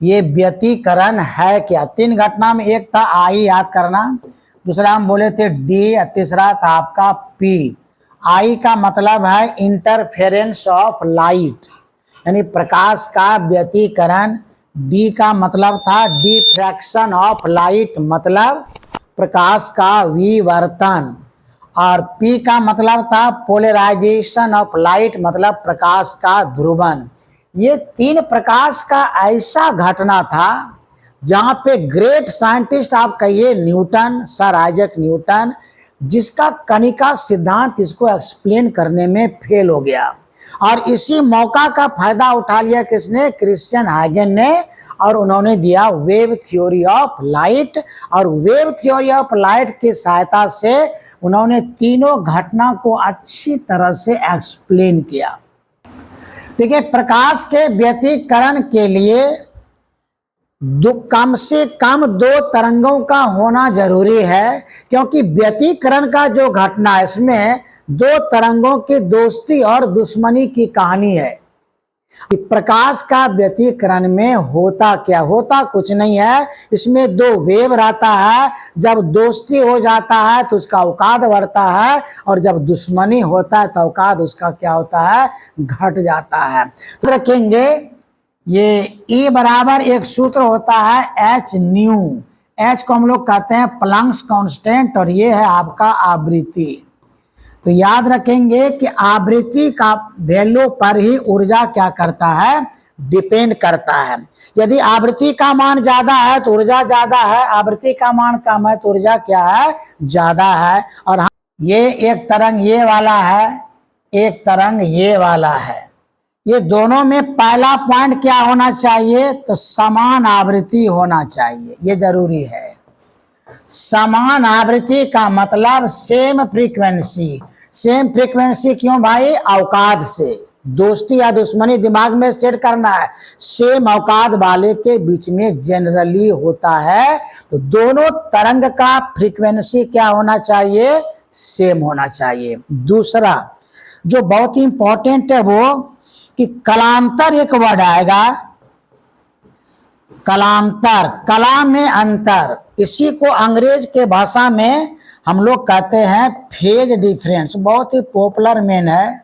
ये व्यतिकरण है क्या? तीन घटना में एक था आई याद करना, दूसरा हम बोले थे डी, तीसरा था आपका पी। आई का मतलब है इंटरफेरेंस ऑफ लाइट, यानी प्रकाश का व्यतिकरण। डी का मतलब था डिफ्रैक्शन ऑफ लाइट, मतलब प्रकाश का विवर्तन। और पी का मतलब था पोलराइजेशन ऑफ लाइट, मतलब प्रकाश का ध्रुवन। ये तीन प्रकाश का ऐसा घटना था जहां पे ग्रेट साइंटिस्ट आप कहिए न्यूटन, सर आइजैक न्यूटन, जिसका कणिका सिद्धांत इसको एक्सप्लेन करने में फेल हो गया। और इसी मौका का फायदा उठा लिया किसने? क्रिश्चियन हाइगन ने, और उन्होंने दिया वेव थ्योरी ऑफ लाइट। और वेव थ्योरी ऑफ लाइट की सहायता से उन्होंने तीनों घटना को अच्छी तरह से एक्सप्लेन किया। देखिए, प्रकाश के व्यतिकरण के लिए कम से कम दो तरंगों का होना जरूरी है, क्योंकि व्यतिकरण का जो घटना है इसमें दो तरंगों की दोस्ती और दुश्मनी की कहानी है। कि प्रकाश का व्यतिकरण में होता क्या? होता कुछ नहीं है, इसमें दो वेव रहता है। जब दोस्ती हो जाता है तो उसका औकात बढ़ता है, और जब दुश्मनी होता है तो औकात उसका क्या होता है? घट जाता है। तो रखेंगे ये E बराबर एक सूत्र होता है एच न्यू। एच को हम लोग कहते हैं प्लैंक्स कांस्टेंट, और ये है आपका आवृत्ति। तो याद रखेंगे कि आवृत्ति का वैल्यू पर ही ऊर्जा क्या करता है? डिपेंड करता है। यदि आवृत्ति का मान ज्यादा है तो ऊर्जा ज्यादा है, आवृत्ति का मान कम है तो ऊर्जा क्या है? ज्यादा है। और ये एक तरंग ये वाला है, एक तरंग ये वाला है। ये दोनों में पहला पॉइंट क्या होना चाहिए? तो समान आवृत्ति होना चाहिए, ये जरूरी है। समान आवृत्ति का मतलब सेम फ्रीक्वेंसी। सेम फ्रीक्वेंसी क्यों भाई? औकात से। दोस्ती या दुश्मनी दिमाग में सेट करना है, सेम औकात वाले के बीच में जनरली होता है। तो दोनों तरंग का फ्रीक्वेंसी क्या होना चाहिए? सेम होना चाहिए। दूसरा जो बहुत ही इंपॉर्टेंट है वो कि कलांतर एक वर्ड आएगा, कलांतर, कला में अंतर। इसी को अंग्रेज के भाषा में हम लोग कहते हैं फेज डिफरेंस। बहुत ही पॉपुलर मेन है,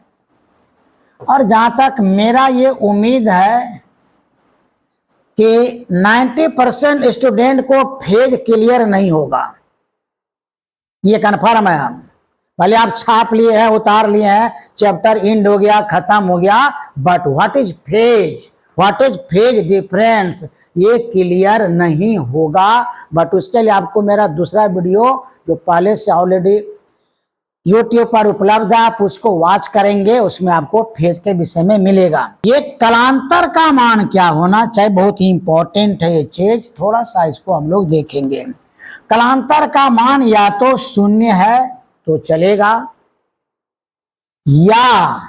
और जहां तक मेरा ये उम्मीद है कि 90% स्टूडेंट को फेज क्लियर नहीं होगा, ये कन्फर्म है। हम भले आप छाप लिए हैं, उतार लिए हैं, चैप्टर एंड हो गया, खत्म हो गया, but what is phase, what is phase difference, ये क्लियर नहीं होगा। बट उसके लिए आपको मेरा दूसरा वीडियो जो पहले से ऑलरेडी YouTube पर उपलब्ध है, आप उसको वॉच करेंगे, उसमें आपको फेज के विषय में मिलेगा। ये कलांतर का मान क्या होना चाहिए, बहुत ही इंपॉर्टेंट है ये चीज, थोड़ा सा इसको हम लोग देखेंगे। कलांतर का मान या तो शून्य है तो चलेगा, या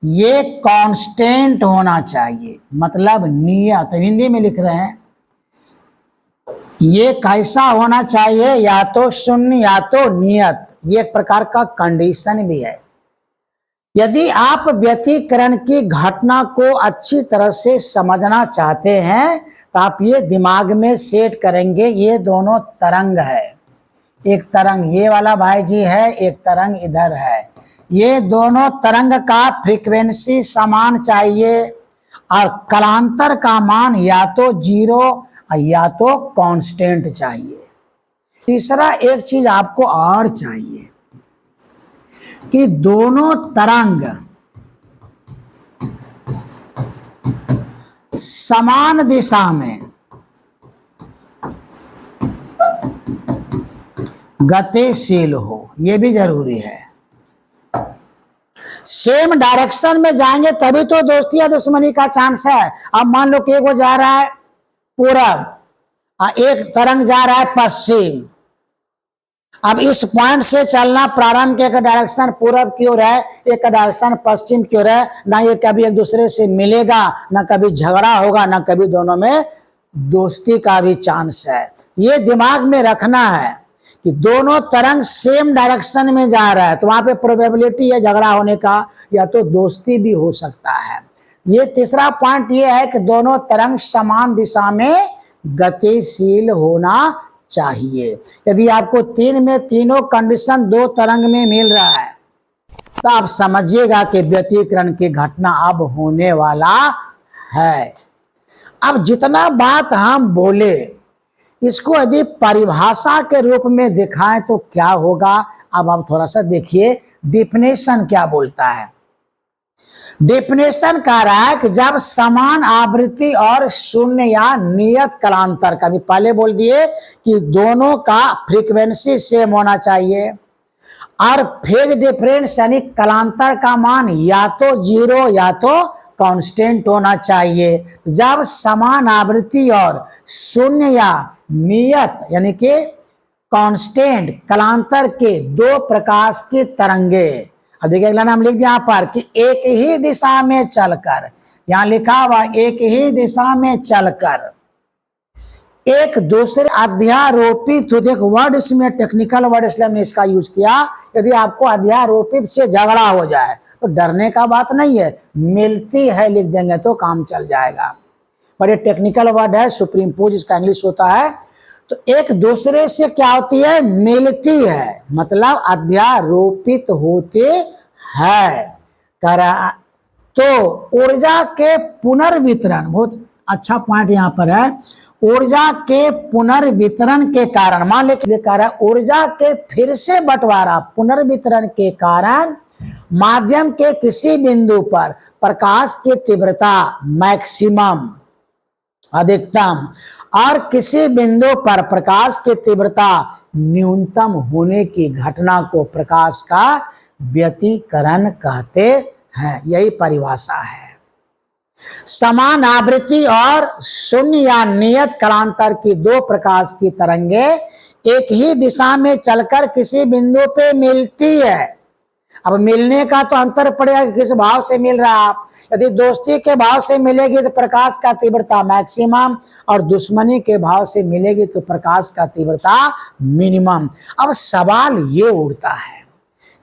ये कांस्टेंट होना चाहिए, मतलब नियत। हिंदी में लिख रहे हैं, ये कैसा होना चाहिए? या तो शून्य या तो नियत। ये एक प्रकार का कंडीशन भी है। यदि आप व्यतिकरण की घटना को अच्छी तरह से समझना चाहते हैं तो आप ये दिमाग में सेट करेंगे, ये दोनों तरंग है। एक तरंग ये वाला भाई जी है, एक तरंग इधर है। ये दोनों तरंग का फ्रीक्वेंसी समान चाहिए, और कलांतर का मान या तो 0 या तो कांस्टेंट चाहिए। तीसरा एक चीज आपको और चाहिए कि दोनों तरंग समान दिशा में गतिशील हो, यह भी जरूरी है। सेम डायरेक्शन में जाएंगे तभी तो दोस्ती या दुश्मनी का चांस है। अब मान लो कि एक जा रहा है पूरब, एक तरंग जा रहा है पश्चिम। अब इस पॉइंट से चलना प्रारंभ के, एक डायरेक्शन पूरब की ओर है, एक डायरेक्शन पश्चिम की ओर है, ना ये कभी एक दूसरे से मिलेगा, ना कभी झगड़ा होगा, ना कभी दोनों में दोस्ती का भी चांस है। ये दिमाग में रखना है कि दोनों तरंग सेम डायरेक्शन में जा रहा है, तो वहां पे प्रोबेबिलिटी है झगड़ा होने का, या तो दोस्ती भी हो सकता है। ये तीसरा पॉइंट ये है कि दोनों तरंग समान दिशा में गतिशील होना चाहिए। यदि आपको 3 में तीनों कंडीशन 2 तरंग में मिल रहा है तो आप समझिएगा कि व्यतिकरण की घटना अब होने वाला है। अब जितना बात हम बोले इसको यदि परिभाषा के रूप में दिखाएं तो क्या होगा। अब आप थोड़ा सा देखिए डिफिनेशन क्या बोलता है। डेफिनेशन कह रहा है कि जब समान आवृत्ति और शून्य या नियत कालांतर का, भी पहले बोल दिए कि दोनों का फ्रीक्वेंसी सेम होना चाहिए और फेज डिफरेंस यानी कालांतर का मान या तो 0 या तो कांस्टेंट होना चाहिए। जब समान आवृत्ति और शून्य या नियत यानी कि कांस्टेंट कालांतर के 2 प्रकाश की तरंगे, अब देखिए अगला नाम लिख दिया यहाँ पर कि एक ही दिशा में चलकर, यहां लिखा हुआ एक ही दिशा में चलकर एक दूसरे अध्यारोपित, तो देखो वर्ड इसमें टेक्निकल वर्ड इसलिए हमने इसका यूज किया। यदि आपको अध्यारोपित से झगड़ा हो जाए तो डरने का बात नहीं है, मिलती है लिख देंगे तो काम चल जाएगा। पर ये टेक्निकल वर्ड है, सुप्रीम पोज इसका इंग्लिश होता है। तो एक दूसरे से क्या होती है, मिलती है, मतलब अध्यारोपित होते हैं। तो ऊर्जा के पुनर्वितरण, बहुत अच्छा पॉइंट यहाँ पर है, ऊर्जा के पुनर्वितरण के कारण, मान लेकर ऊर्जा के फिर से बंटवारा पुनर्वितरण के कारण माध्यम के किसी बिंदु पर प्रकाश की तीव्रता मैक्सिमम अधिकतम और किसी बिंदु पर प्रकाश की तीव्रता न्यूनतम होने की घटना को प्रकाश का व्यतिकरण कहते हैं। यही परिभाषा है। समान आवृत्ति और शून्य या नियत कालांतर की 2 प्रकाश की तरंगे एक ही दिशा में चलकर किसी बिंदु पे मिलती है। अब मिलने का तो अंतर पड़ेगा कि किस भाव से मिल रहा है। आप यदि दोस्ती के भाव से मिलेगी तो प्रकाश का तीव्रता मैक्सिमम और दुश्मनी के भाव से मिलेगी तो प्रकाश का तीव्रता मिनिमम। अब सवाल ये उठता है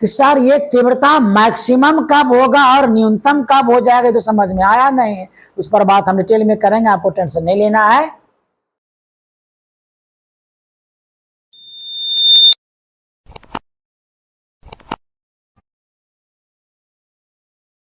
कि सर ये तीव्रता मैक्सिमम कब होगा और न्यूनतम कब हो जाएगा, तो समझ में आया नहीं। उस पर बात हम डिटेल में करेंगे, आपको टेंशन नहीं लेना है।